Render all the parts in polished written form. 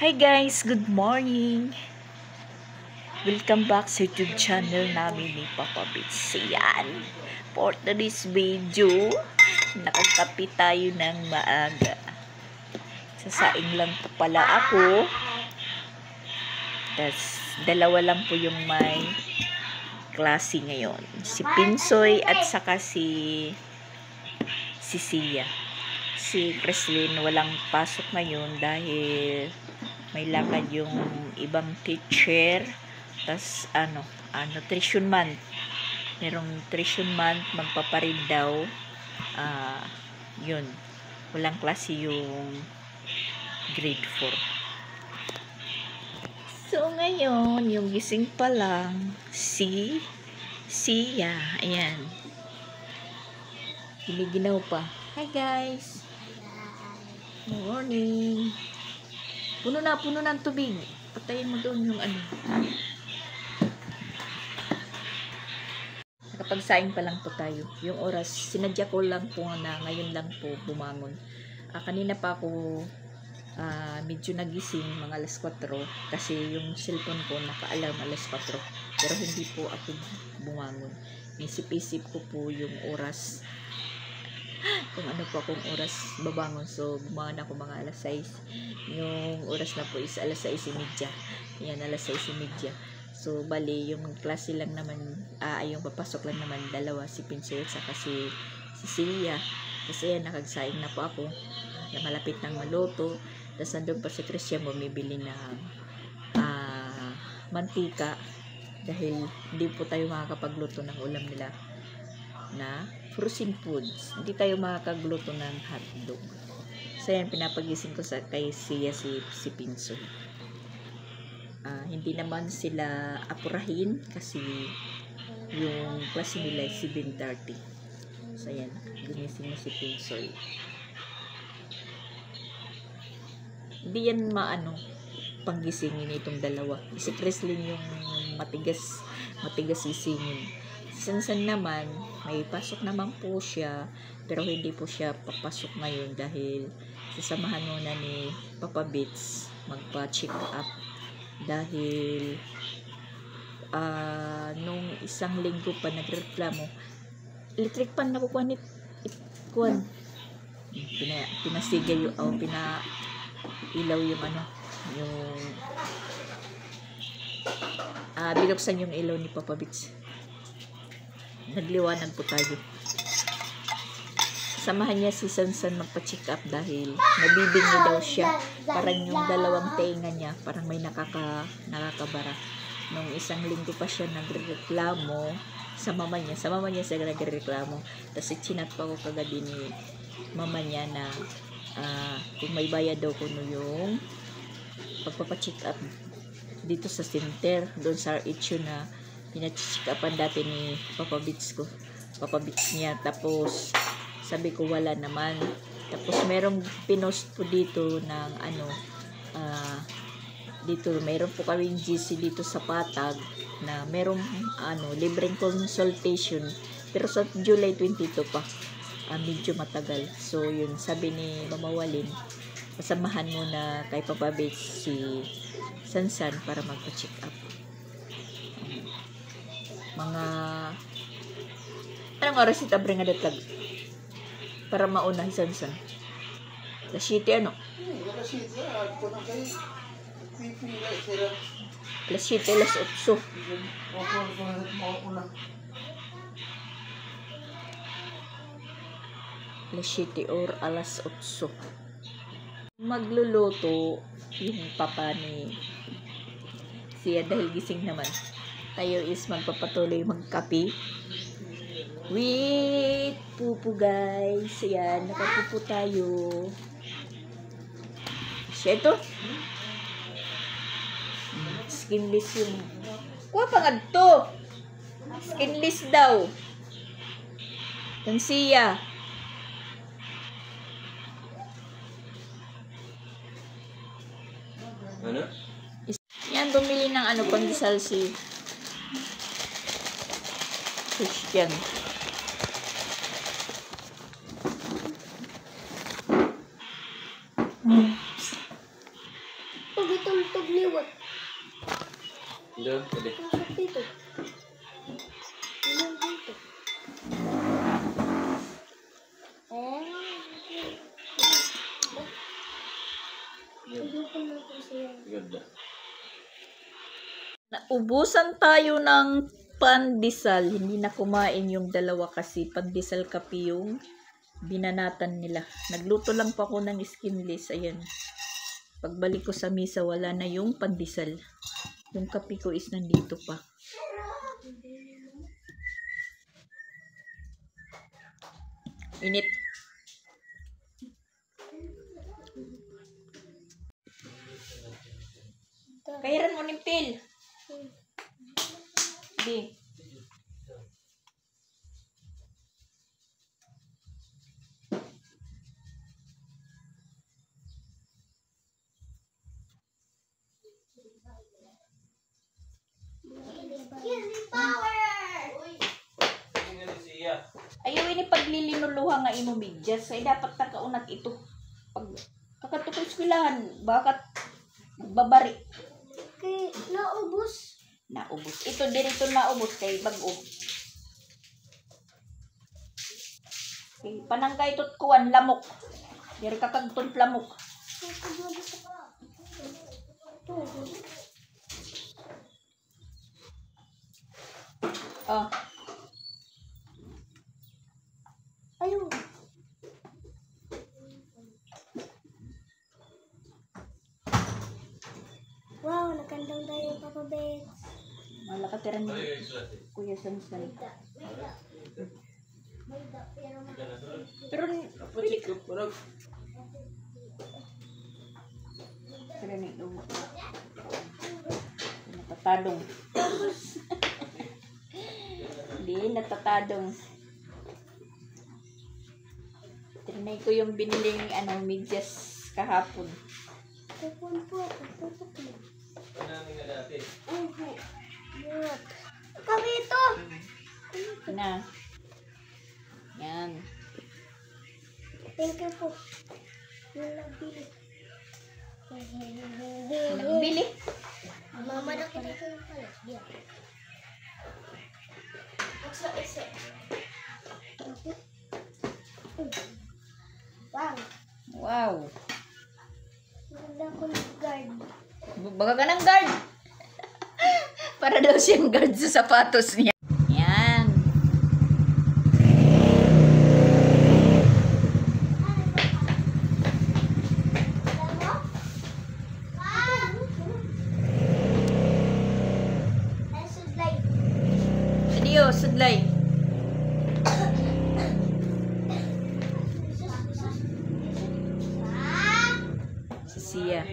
Hi guys, good morning! Welcome back sa YouTube channel namin ni Papa Bits. Yan, for today's video, nakagkape tayo ng maaga. Sasaing lang po pala ako. Tas, dalawa lang po yung may klase ngayon. Si Pinsoy at saka si Sia. Si Creslin walang pasok ngayon dahil may lakad yung ibang teacher. Tas nutrition month. Merong nutrition month, magpaparid daw. Yun. Walang klase yung grade 4. So ngayon, yung gising pa lang si Sia. Ayan. Giniginaw pa. Hi guys. Morning. Puno na ng tubig. Patayin mo doon yung Nakapagsaing pa lang po tayo. Yung oras, sinadya ko lang po na ngayon lang po bumangon. Kanina pa ako medyo nagising, mga alas 4. Kasi yung cellphone ko naka-alarm alas 4. Pero hindi po ako bumangon. Isip-isip ko po yung oras. Kung ano po akong oras babangon. So, bumangon ako mga alas 6. Yung oras na po is alas 6:30. Yan, alas 6:30. So, bali, yung klase lang naman, yung papasok lang naman, dalawa, si Pinsoy at saka si Sia. Kasi yan, nakagsaing na po ako. Na malapit ng maluto. Tapos, nandun pa si Christian, bumibili ng mantika. Dahil hindi po tayo makakapagluto ng ulam nila na frozen foods. Hindi tayo makakagluto ng hotdog. So yan, pinapagising ko kay Sia si Pinsoy. Hindi naman sila apurahin kasi yung klase nila ay 7:30. So yan, gumising na si Pinsoy. Hindi yan panggisingin itong dalawa. Si Creslin yung matigas sisingin. Sansan naman, may pasok naman po siya, pero hindi po siya papasok ngayon dahil sasamahan muna ni Papa Bits magpa-check up dahil nung isang linggo pa nagreklamo, electric pan nakukuha ni pinasiga yung pinailaw yung yung binuksan yung ilaw ni Papa Bits. Nagliwanag po tayo. Samahan niya si Sansan magpa-check up dahil nabibingi daw siya. Parang yung dalawang tenga niya, parang may nakakabara. Nung isang linggo pa siya nagreklamo sa mama niya. Sa mama niya siya nagreklamo. Tapos chinat pa ko kagabi ni mama niya na kung may bayad daw ko yung pagpapacheck up dito sa center, doon sa RH na pina-check upan dati ni Papa Bits niya. Tapos sabi ko wala naman. Tapos merong pinost po dito ng dito meron po kaming GC dito sa Patag na merong libreng consultation, pero sa July 22 pa. Medyo matagal. So yun, sabi ni Mama Walin, pasamahan mo na kay Papa Bits si Sansan para magpa-check up. Mga anong oras ita bring adatag para mauna si Sansan? Alas 7 Alas 7, alas 8. Alas 7 or alas 8. Magluluto yung papa ni Sia dahil gising naman. Tayo is magpapatuloy magkape with pupu guys. Ayan, nakapupo tayo. Siya ito. Skinless yung kuha pa nga to. Skinless daw. Yung Sia. Ano? Yan, bumili ng pandesal si Christian. tuntog liwat. Doon, pwede. Tusok dito. Ilang dito. Ganda. Naubusan tayo ng pandesal. Hindi na kumain yung dalawa kasi pandesal kape yung binanatan nila. Nagluto lang pa ako ng skinless. Ayan. Pagbalik ko sa misa, wala na yung pandesal. Yung kape ko is nandito pa. Init. Kairan mo nimpil. Di. Ayaw ini paglilinuluha nga imo medyas. Ay dapat takaunat ito. Pag kakatukol eskwelahan, bakat babari. Kay naubos. Naubos. Ito dirito naubos kay bag-o. Kay panangkay tot kuan lamok. Diri ka kagton lamok. Oh. Ayun. Wow, nakandang tayo, Papa Bet. Malakatiran ni Kuya Samson. Pero pwede ka. Pero ni natatadong. Hindi, natatadong. Tinay ko yung biniling medyas kahapon. Kupon po ako, tutok mo. Ay, po. Yut. Kami ito! Na. Yan. Thank you po. Yung nagbili. Nagbili. Mama na kita ko yung pala. Diyan. Isa. Wow. Wow. Maganda ko ng guard. Baga ka ng guard. Para daw siyang guard sa sapatos niya. Yan. Adios, sudlay. Siya.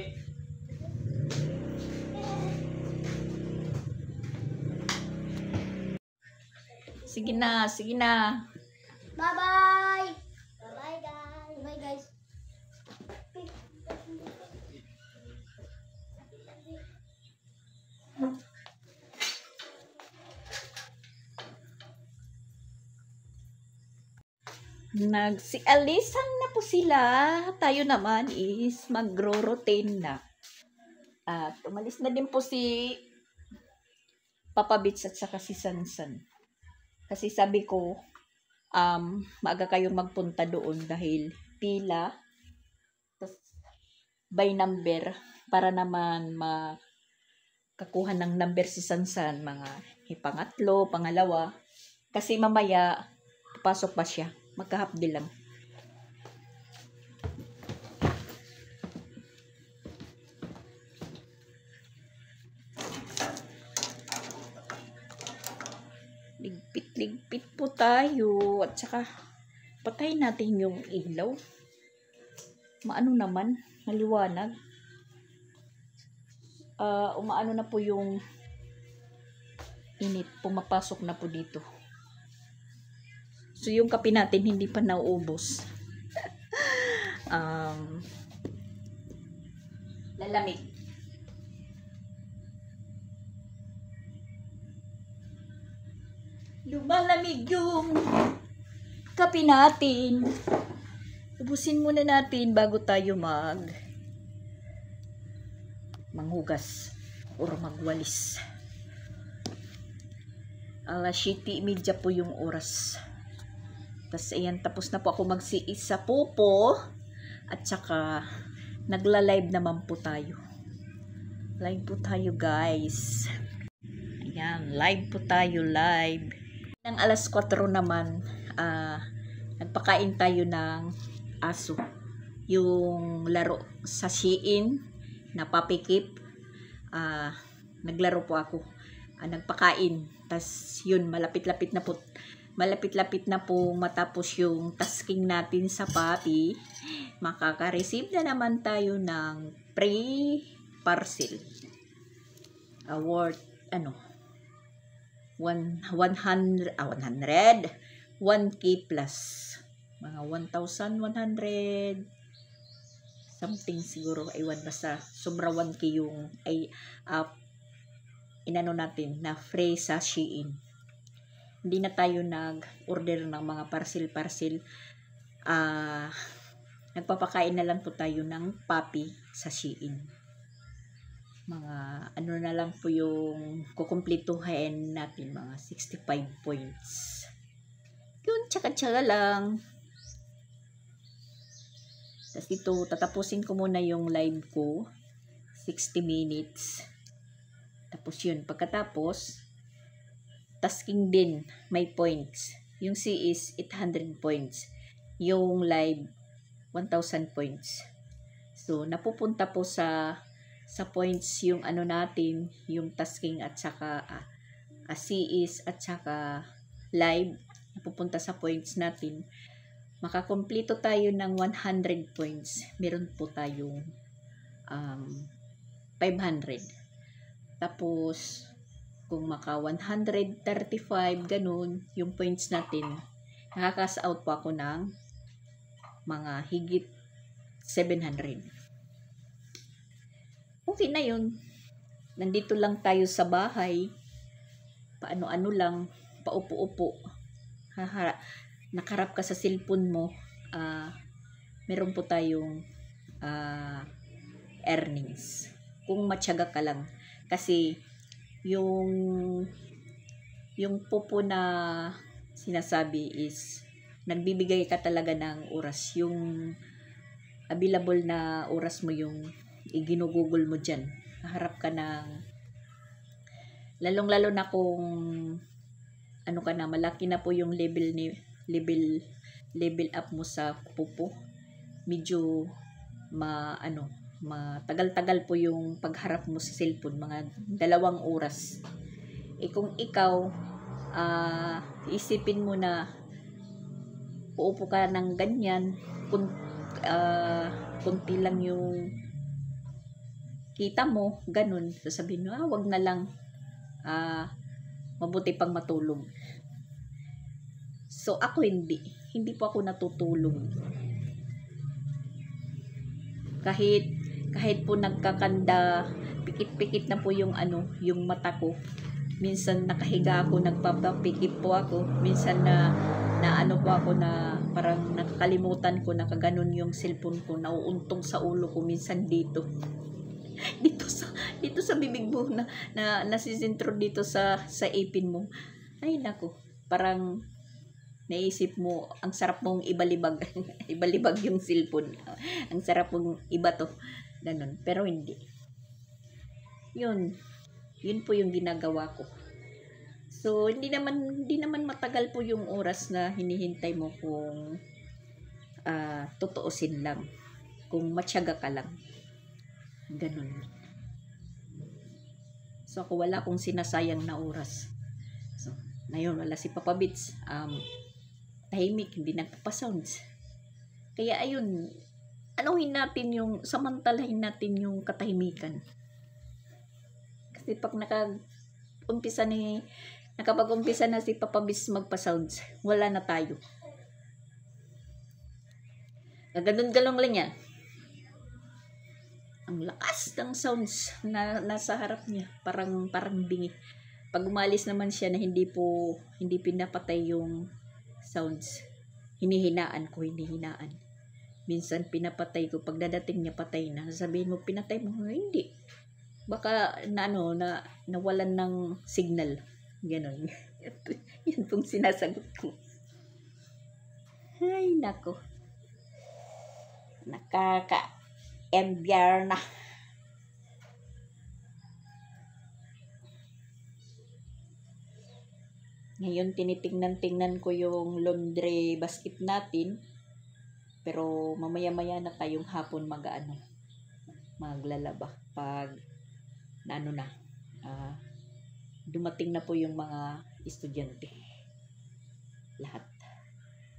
Sige na, sige na. Bye-bye! Bye-bye, guys! Bye, guys! Nagsialisan na po sila. Tayo naman is magro-routine na. At umalis na din po si Papa Bits at saka si Sansan. Kasi sabi ko, maaga kayong magpunta doon dahil pila, by number, para naman makakuha ng number si Sansan, mga pangatlo, pangalawa. Kasi mamaya, papasok pa siya. Magkahapdi lang. Ligpit po tayo. At saka, patayin natin yung ilaw. Maano naman, maliwanag. Umaano na po yung init. Pumapasok na po dito. So, yung kape natin hindi pa nauubos. Lalamig. Lumalamig yung kape natin. Ubusin muna natin bago tayo manghugas or magwalis. Alas 7:30 po yung oras. Tapos ayan, tapos na po ako magsiis sa pupo. At saka nagla-live naman po tayo. Live po tayo guys. Ayan, live po tayo, live. Nang alas 4 naman, nagpakain tayo ng aso. Yung laro sa Shein na papikip. Naglaro po ako. Nagpakain. Tas yun, malapit-lapit na po matapos yung tasking natin sa Papi. Makaka-receive na naman tayo ng free parcel. Worth 100 1K plus. Mga 1,100 something siguro. Aywan, basta sobra 1K yung inano natin na free sa Shein. Hindi na tayo nag-order ng mga parcel-parcel. Nagpapakain na lang po tayo ng Papi sa Shein. Mga na lang po yung kukumplituhin natin, mga 65 points. Yun, tsaka-tsaka lang. Tapos ito, tatapusin ko muna yung live ko. 60 minutes. Tapos yun, pagkatapos, tasking din, may points. Yung C is 800 points. Yung live, 1,000 points. So, napupunta po sa points yung natin, yung tasking at saka C is at saka live. Napupunta sa points natin. Makakompleto tayo ng 100 points. Meron po tayong 500. Tapos, kung maka 135, ganun, yung points natin, nakakas out po ako ng mga higit 700. Okay na yun. Nandito lang tayo sa bahay. Paano-ano lang, paupo-upo. Nakarap ka sa cellphone mo. Meron po tayong earnings. Kung matyaga ka lang. Kasi yung pupo na sinasabi is nagbibigay ka talaga ng oras. Yung available na oras mo yung iginugugol mo dyan. Naharap ka ng lalong-lalo na kung ka na, malaki na po yung level up mo sa pupo. Medyo matagal-tagal po yung pagharap mo sa cellphone, mga 2 oras. Kung ikaw isipin mo na uupo ka ng ganyan, kunti lang yung kita mo, ganun, sasabihin mo, wag na lang, mabuti pang matulog. So ako hindi po ako natutulog. Kahit po nagkakanda, pikit-pikit na po yung yung mata ko. Minsan nakahiga ako, nagpapapikit po ako. Minsan na po ako na parang nakakalimutan ko, nakaganon yung cellphone ko, nauuntong sa ulo ko, minsan dito sa bibig mo na nasisintro dito sa ipin mo. Ay nako, parang naisip mo, ang sarap mong ibalibag ibalibag yung cellphone. Ang sarap mong iba to. Ganun. Pero hindi. Yun po yung ginagawa ko. So, hindi naman matagal po yung oras na hinihintay mo kung tutuusin lang. Kung matyaga ka lang. Ganun. So, ako wala akong sinasayang na oras. So, ngayon, wala si Papa Bits. Tahimik, hindi nagpapasounds. Kaya, ayun, samantalahin natin yung katahimikan. Kasi pag nakapag-umpisa na si Papa Bis magpa-sounds, wala na tayo. Ganun-galong lang yan. Ang lakas ng sounds na nasa harap niya, parang bingi. Pag umalis naman siya na hindi pinapatay yung sounds, hinihinaan. Minsan pinapatay ko, pag dadating niya patay na, sabihin mo pinatay mo, hindi. baka na ano, na nawalan ng signal. Ganon. Yan pong sinasagot ko. Ay, nako. Nakaka-embyar na. Ngayon, tinitingnan-tingnan ko yung laundry basket natin. Pero mamaya-maya na tayong hapon maglalaba. Pag dumating na po yung mga estudyante. Lahat.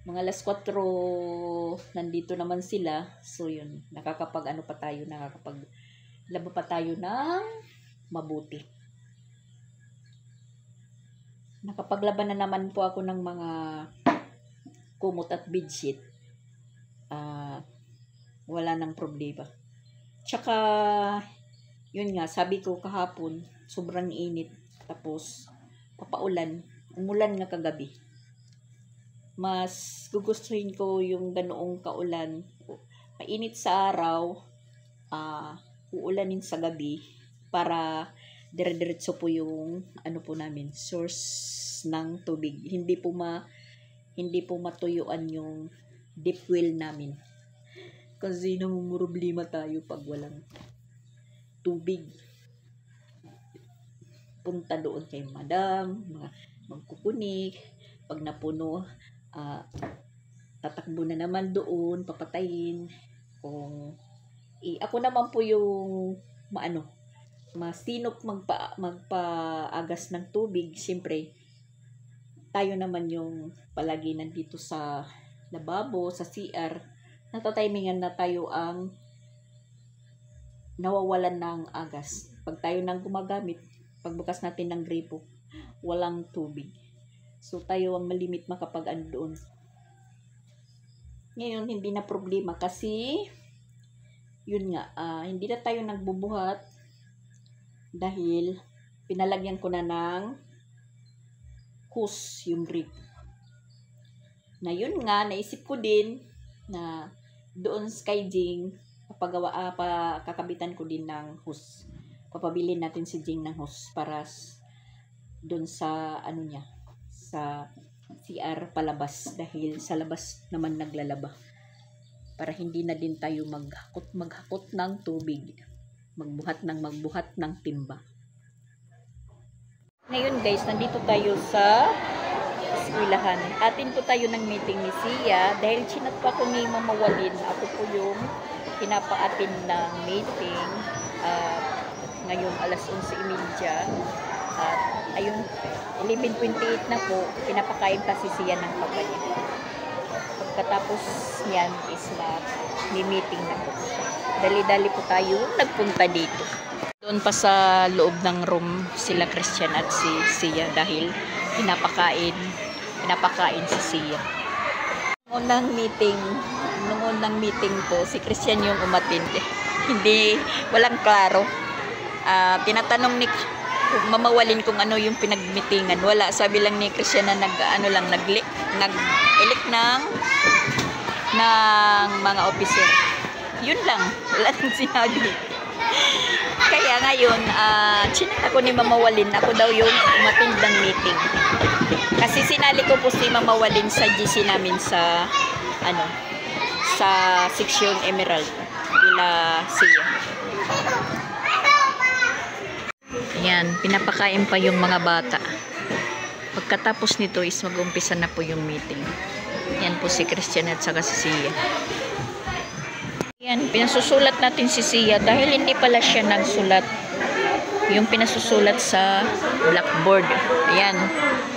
Mga alas 4, nandito naman sila. So yun, nakakapaglaba pa tayo ng mabuti. Nakapaglaba na naman po ako ng mga kumot at bedsheet. Wala nang problema. Tsaka, yun nga, sabi ko kahapon, sobrang init. Tapos, papaulan. Umulan nga kagabi. Mas gugustuhin ko yung ganoong kaulan. Mainit sa araw, uulanin sa gabi para dire-diretso po yung po namin, source ng tubig. Hindi po matuyuan yung deep well namin. Kasi namumroblema tayo pag walang tubig. Punta doon kay madam, magkukunik. Pag napuno, tatakbo na naman doon, papatayin. Ako naman po yung masinop magpaagas ng tubig. Siyempre, tayo naman yung palagi nandito sa lababo, sa CR. Natatimingan na tayo ang nawawalan ng agas. Pag tayo nang gumagamit, pagbukas natin ng gripo, walang tubig. So, tayo ang malimit makapag doon. Ngayon, hindi na problema kasi, yun nga, hindi na tayo nagbubuhat dahil pinalagyan ko na ng hose yung gripo. Na yun nga, naisip ko din na doon kay Jing, kakabitan ko din ng hose. Papabilin natin si Jing ng hose para doon sa sa CR palabas dahil sa labas naman naglalaba. Para hindi na din tayo maghakot ng tubig. Magbuhat ng timba. Ngayon guys, nandito tayo sa eskwelahan. Atin po tayo ng meeting ni Sia dahil chinat pa ko ni Mama Walin. Ako po yung pinapaatin ng meeting. Ngayon alas 11:30 at ayun 11:28 na po, pinapakain pa si Sia ng papa niya. Pagkatapos niyan is meeting na po. Dali-dali po tayo nagpunta dito. Doon pa sa loob ng room sila Christian at si Sia dahil pinapakain si Sia. Nung unang meeting po, si Christian yung umattend. Walang klaro. Tinatanong ni Mama Walin kung ano yung pinagmitingan. Wala, sabi lang ni Christian na nag-elect ng mga officer. Yun lang, wala nang sinabi. Kaya ngayon, chinat ako ni Mama Walin, ako daw yung umattend ng meeting. Kasi sinali ko po si Mama Walin sa GC namin sa section Emerald. Ila Sia. Ayan, pinapakain pa yung mga bata. Pagkatapos nito is mag-umpisa na po yung meeting. Yan po si Christian at saka si Sia. Yan, pinasusulat natin si Sia dahil hindi pala siya nagsulat. Yung pinasusulat sa blackboard. Ayan.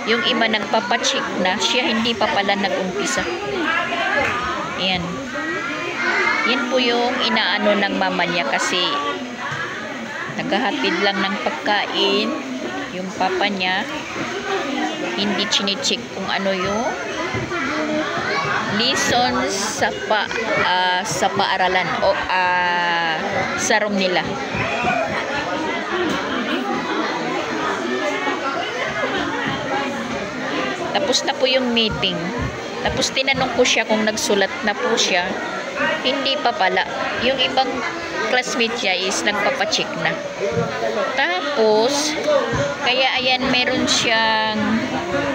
Yung iba nagpapacheck na, siya hindi pa pala nag-umpisa. Ayan. Yan po yung inaano ng mama niya kasi naghahatid lang ng pagkain yung papa niya. Hindi chine-check kung ano yung lessons sa paaralan o sa room nila. Tapos na po yung meeting. Tapos tinanong ko siya kung nagsulat na po siya. Hindi pa pala. Yung ibang classmate siya is nagpapacheck na. Tapos, kaya ayan, meron siyang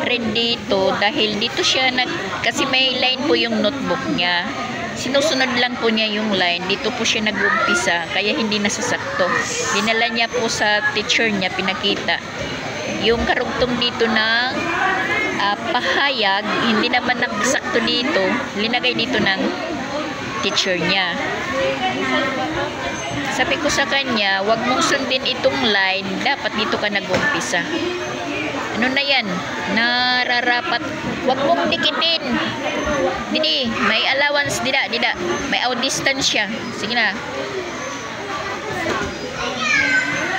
red dito dahil dito siya kasi may line po yung notebook niya. Sinusunod lang po niya yung line. Dito po siya nag-umpisa, kaya hindi nasasakto. Dinala niya po sa teacher niya, pinakita. Yung karugtong dito ng pahayag, hindi naman nagsakto dito, linagay dito ng teacher niya. Sabi ko sa kanya, wag mong sundin itong line, dapat dito ka nag-umpisa. Ano na yan? Nararapat. Wag mong dikitin. Didi, may allowance, dida. May out distance siya. Sige na.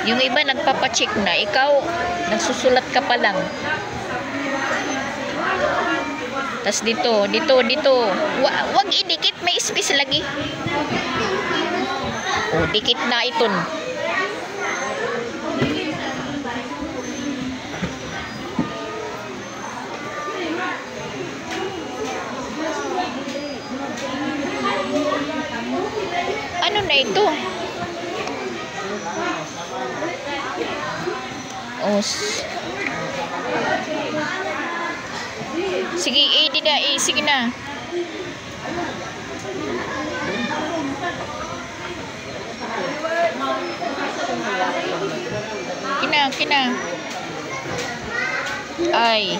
Yung iba nagpapacheck na, ikaw nagsusulat ka pa lang. Tas dito. Wag idikit, may space lagi. Oh, dikit na iton. Ano na ito? Oh. Sige, sige na. Kina. Ay.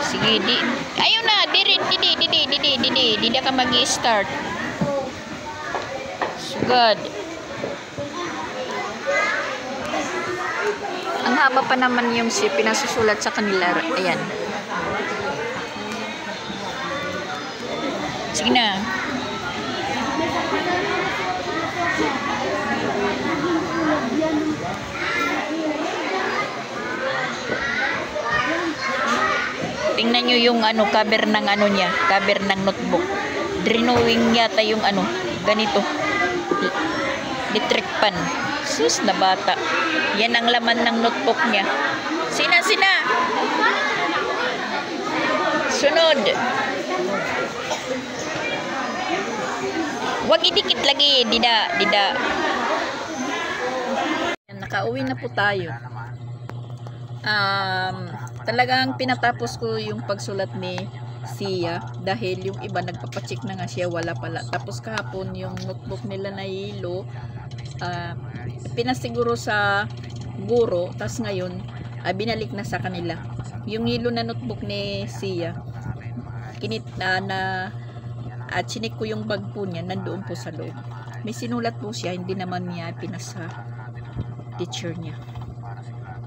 Sige, ayun na, di ka mag-i-start. So good. Ang haba pa naman yung pinasusulat sa kanila. Ayan. Sige na. Tingnan nyo yung cover ng niya, cover ng notebook. Drawing yata yung ganito. Electric pan. Sus na bata. Yan ang laman ng notebook niya. Sina. Sunod. Wag idikit lagi, dida. Nakauwi na po tayo. Talagang pinatapos ko yung pagsulat ni Sia dahil yung iba nagpapacheck na nga siya, wala pala. Tapos kahapon yung notebook nila na yelo, pinasiguro sa guro, tas ngayon binalik na sa kanila. Yung yelo na notebook ni Sia, chinik ko yung bag po niya, nandoon po sa loob. May sinulat po siya, hindi naman niya pinasa teacher niya.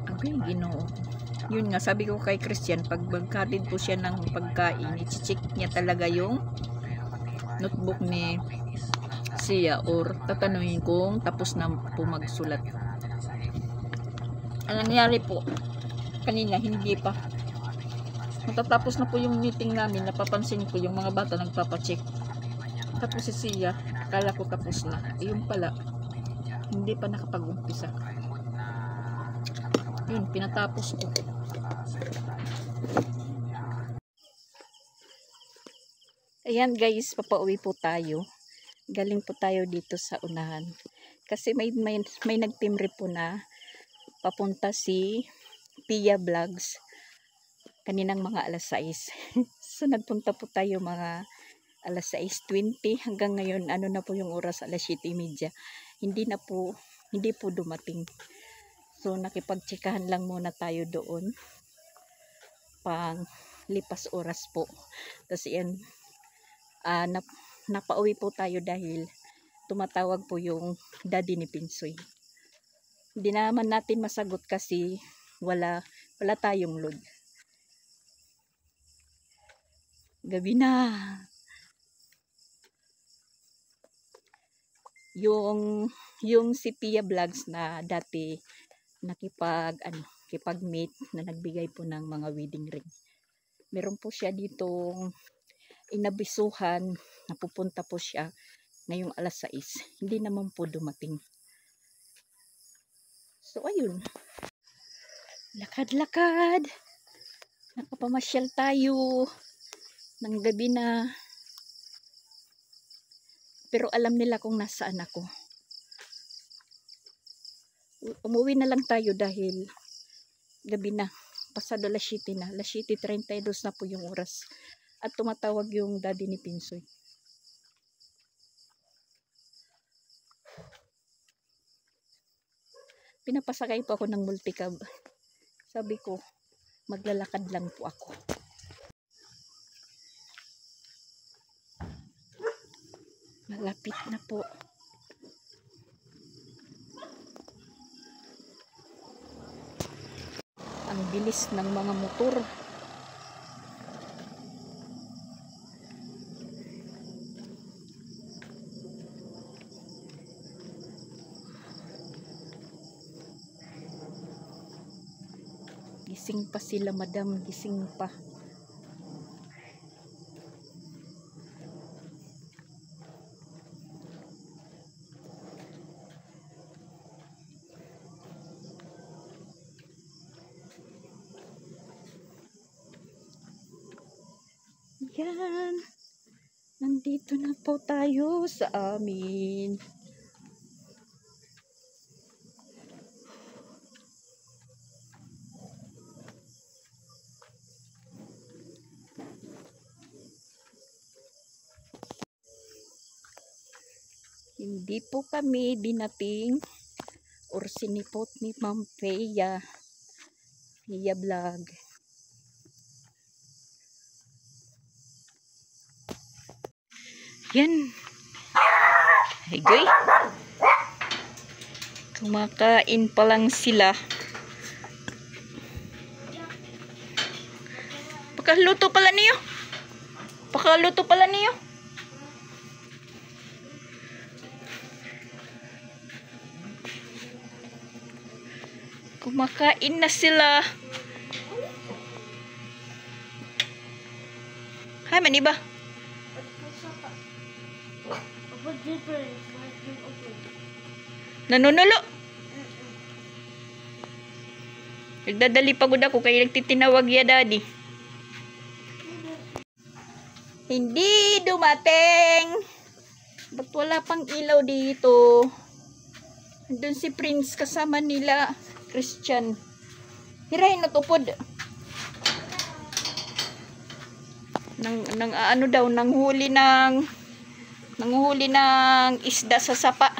Ang Ginoo. Yun nga, sabi ko kay Christian, pag magkatid po siya ng pagkain, i-check niya talaga yung notebook ni Sia or tatanungin kung tapos na po magsulat. Ang nangyari po, kanina hindi pa. Matatapos na po yung meeting namin, napapansin ko yung mga bata nagpapacheck. Tapos si Sia, akala ko tapos na. Yung pala, hindi pa nakapag-umpisa. Yun, pinatapos ko. Ayan guys, papauwi po tayo. Galing po tayo dito sa unahan. Kasi may nagtimbre po na papunta si Pia Vlogs kaninang mga alas 6. So nagpunta po tayo mga alas 6:20 hanggang ngayon na po yung oras, alas 7:30. Hindi po dumating. So nakipagtsikahan lang muna tayo doon pang lipas oras po. Tapos yan, napauwi po tayo dahil tumatawag po yung daddy ni Pinsoy. Hindi naman natin masagot kasi wala tayong load. Gabi na. Yung si Pia Vlogs na dati nakipag-meet na nagbigay po ng mga wedding ring. Meron po siya ditong inabisuhan na pupunta po siya ngayong alas 6. Hindi naman po dumating. So ayun. Lakad-lakad. Nakapamasyal tayo ng gabi na. Pero alam nila kung nasaan ako. Umuwi na lang tayo dahil gabi na. Pasado alas 7 na. Alas 7:32 na po yung oras. At tumatawag yung daddy ni Pinsoy. Pinapasakay po ako ng multicab. Sabi ko, maglalakad lang po ako. Malapit na po. Ang bilis ng mga motor. Gising pa sila, madam. Gising pa. Yan. Nandito na po tayo sa amin. Hindi po kami dinating or sinipot ni Ma'am Feya. Feya Vlog. Yan. Hey, goy. Kumakain pa lang sila. Pakaluto pala niyo. Pakaluto pala niyo. Kumakain na sila. Hay, maniba. Nanunulo. Nagdadali pagod ako kaya nagtitinawag ya daddy. Hindi dumating. Ba't wala pang ilaw dito? Andun si Prince kasama nila. Christian. Hirahin na tupod. Ano daw, nanghuli ng isda sa sapa.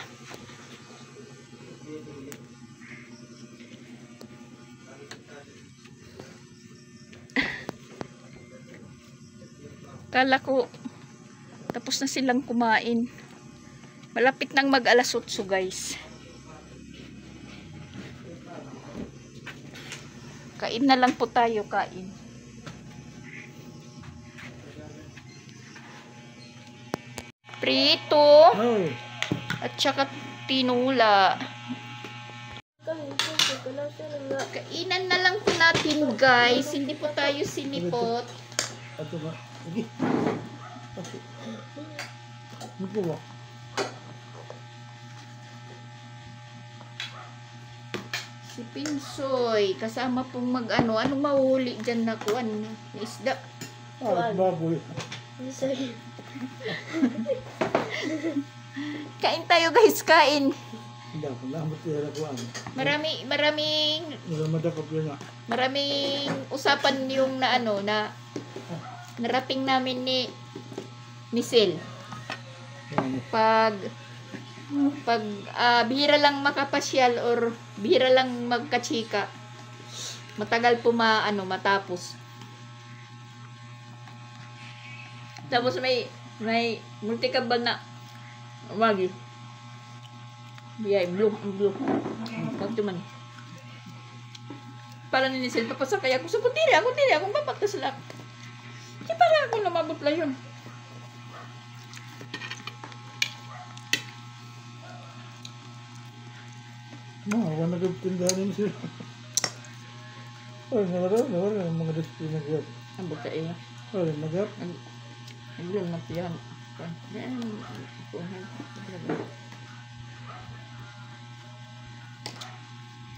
Kala ko tapos na silang kumain. Malapit nang mag-alas 8, guys. Kain na lang po tayo, kain. Prito. At saka tinula. Kainan na lang po natin, guys. Hindi po tayo sinipot. Si Pinsoy, kasama pong mag-ano, anong mahuli dyan na kuan, na isda. Baboy. Kain tayo, guys, kain. Maraming usapan yung na ano, na narating namin ni Sil. Pag bihira lang makapasyal or bihira lang magkachika, matagal po matapos. Tapos may multicab na wagi. Biyay, blue. Pag tuman. Para ni Sil, papasakay ako sa kutiri, akong bapak sa lak. Di para ako namabot lang yun. Wala nagtindahan niyo sila. Nawala mga disiplina nag-grab. Ang buka iya. Wala nag-grab. Ang blue na tiyan.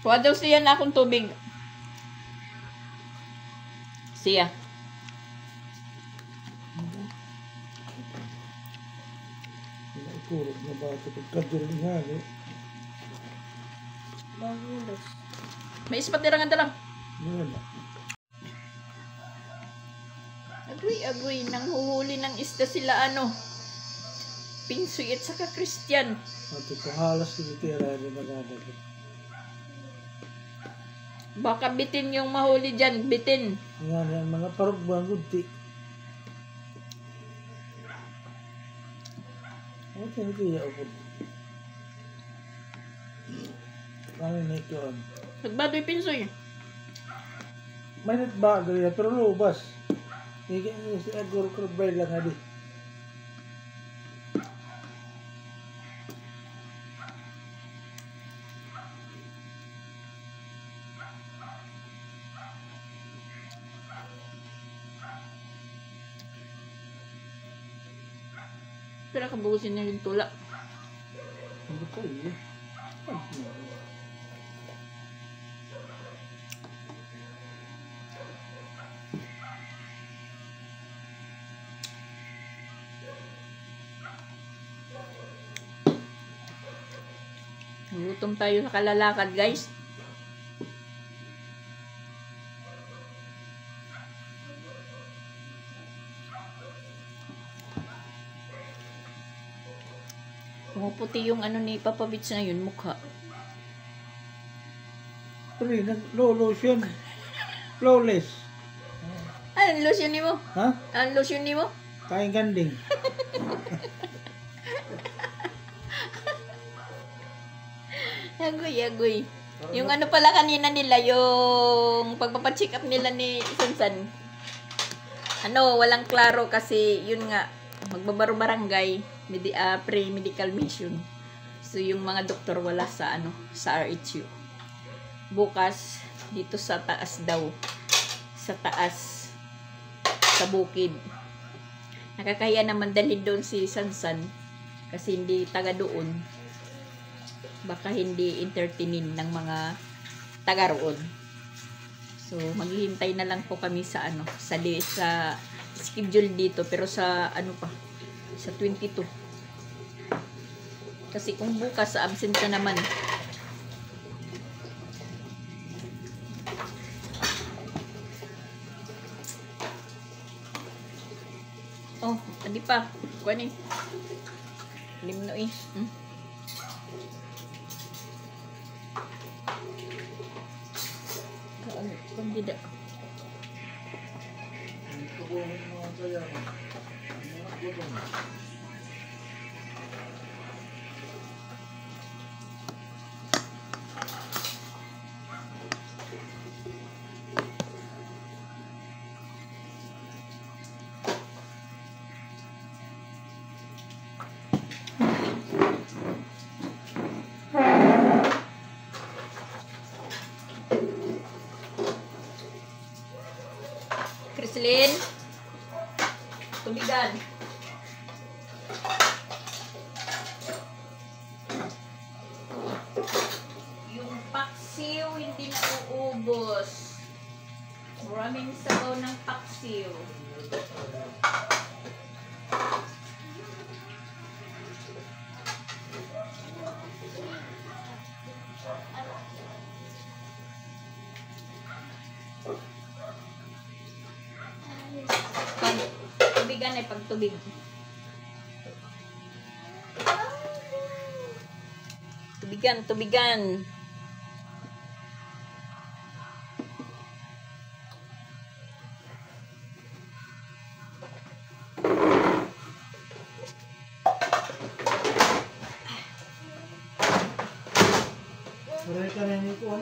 Kuha daw siya na akong tubig. Siya. Ikurot na bata. Pagkadul nga. Magulos. May ispat nirangan dalang. Wala. Agoy, nang huhuli ng isda sila ano. Pinsoy at saka Christian. At kung halas tinitira rin maganda. Baka bitin yung mahuli dyan, bitin. Yan yan, mga parugbang gunti. Ano tinitiya ako? Ano na ito? Nagbadoy pinsoy. May nagbago yan, pero lubas. Hindi si Edgar Corbel lang nga di. Pero kabukusin na yung tula. Hindi ko eh. Gutom tayo sa kalalakad, guys. Pumuputi yung ano ni Papa Bits na yun, mukha. Tuloy, low lotion. Flawless. Anong lotion ni mo? Ha? Anong lotion ni mo? Kain ganding. Agoy. Yung ano pala kanina nila, yung pagpapacheck up nila ni Sansan. Ano, walang klaro kasi yun nga, magbabaro barangay, pre-medical mission. So yung mga doktor wala sa ano, sa RHU. Bukas dito sa taas daw. Sa taas sa bukid. Nakakahiya naman dalhin doon si Sansan kasi hindi taga doon. Baka hindi entertainin ng mga taga roon. So maghihintay na lang po kami sa ano, sa schedule dito pero sa ano pa, sa 22. Kasi kung bukas absent ka naman. Oh, hindi pa. Kuha ni. Limno eh. Pambida. Chrislyn, tubigan. Yung paksiw hindi na uubos. Maraming sabaw ng paksiw. Tubigan ay pagtubig. Tubigan. Mereka nyanyi pun.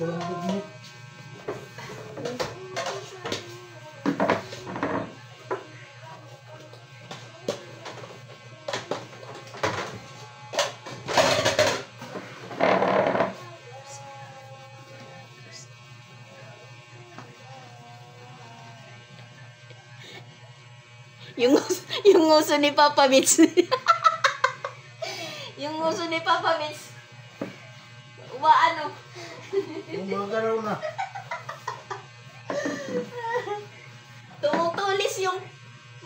Belum bunyi. Yung uso ni Papa Mitch. Yung uso ni Papa Mitch. Umaano. Gumagalaw na. Tumutulis yung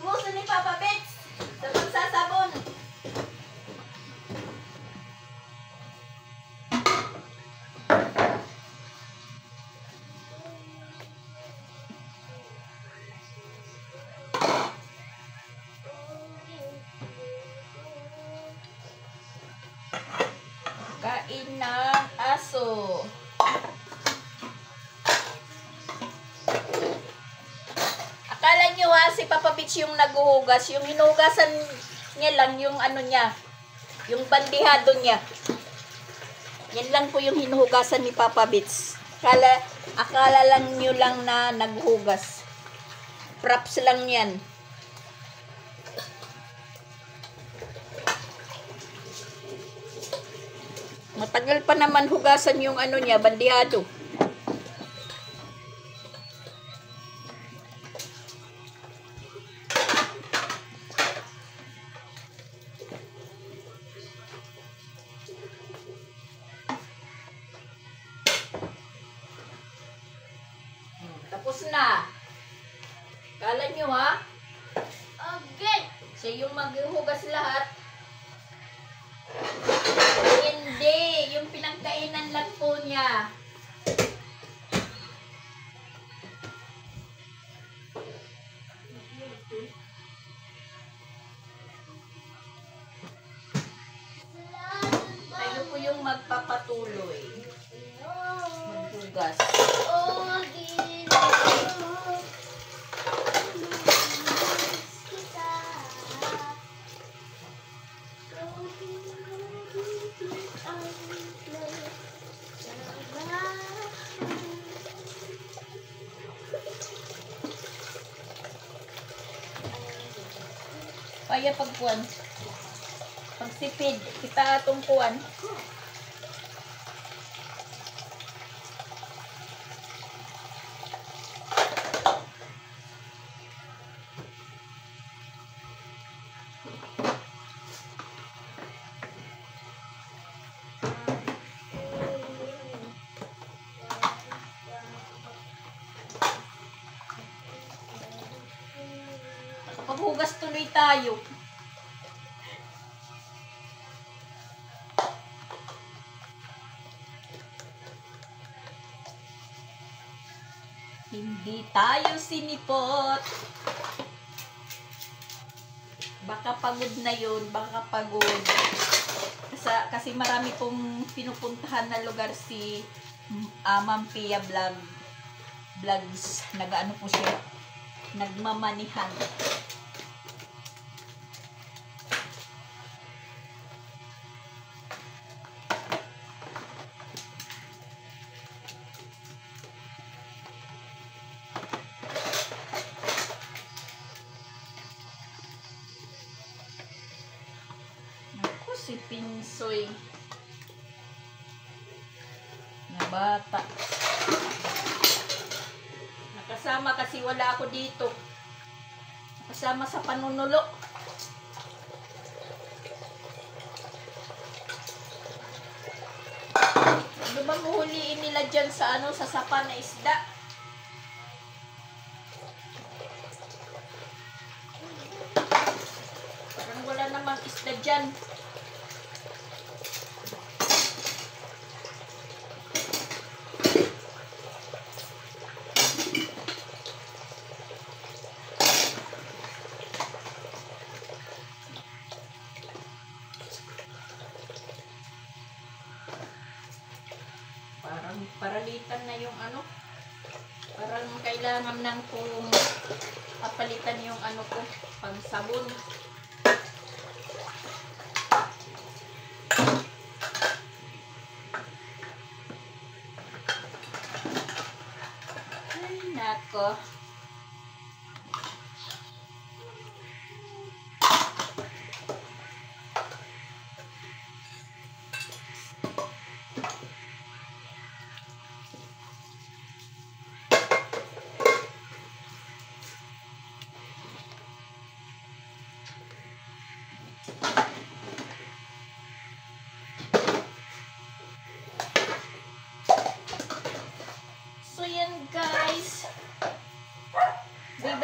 muso ni Papa Bets sa pagsasabon. Kain ng aso. Akala nyo ha, si Papa Beach yung naghuhugas. Yung hinugasan niya lang, yung ano niya, yung bandihado niya. Yan lang po yung hinuhugasan ni Papa Beach. Akala lang nyo lang na naghuhugas. Props lang yan. Matagal pa naman hugasan yung ano niya, bandihado. Tapos na. Kala nyo ha? Okay. Siya yung maghuhugas lahat. Hindi. Yung pinagkainan lang po niya. Tayo po yung magpapatuloy. Maghugas. Kaya pagkuhan. Pagsipid. Kita atong kuhan. Maghugas tuloy tayo. Hindi tayo sinipot. Baka pagod na yun. Baka pagod. Kasi marami pong pinupuntahan na lugar si Ma'am Pia Vlogs. Nag-ano po siya. Nagmamanihan. Si Pinsoy na bata. Nakasama kasi wala ako dito. Nakasama sa panunulo. Ano ba muhuliin nila dyan sa ano, sa sapa na isda? Parang wala namang isda dyan. Paralitan na yung ano, parang kailangan nang kung papalitan yung ano ko, pang sabon. Ay nako.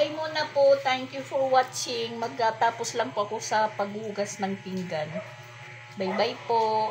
bye-bye muna po. Thank you for watching. Magtatapos lang po ako sa paghugas ng pinggan. Bye-bye po.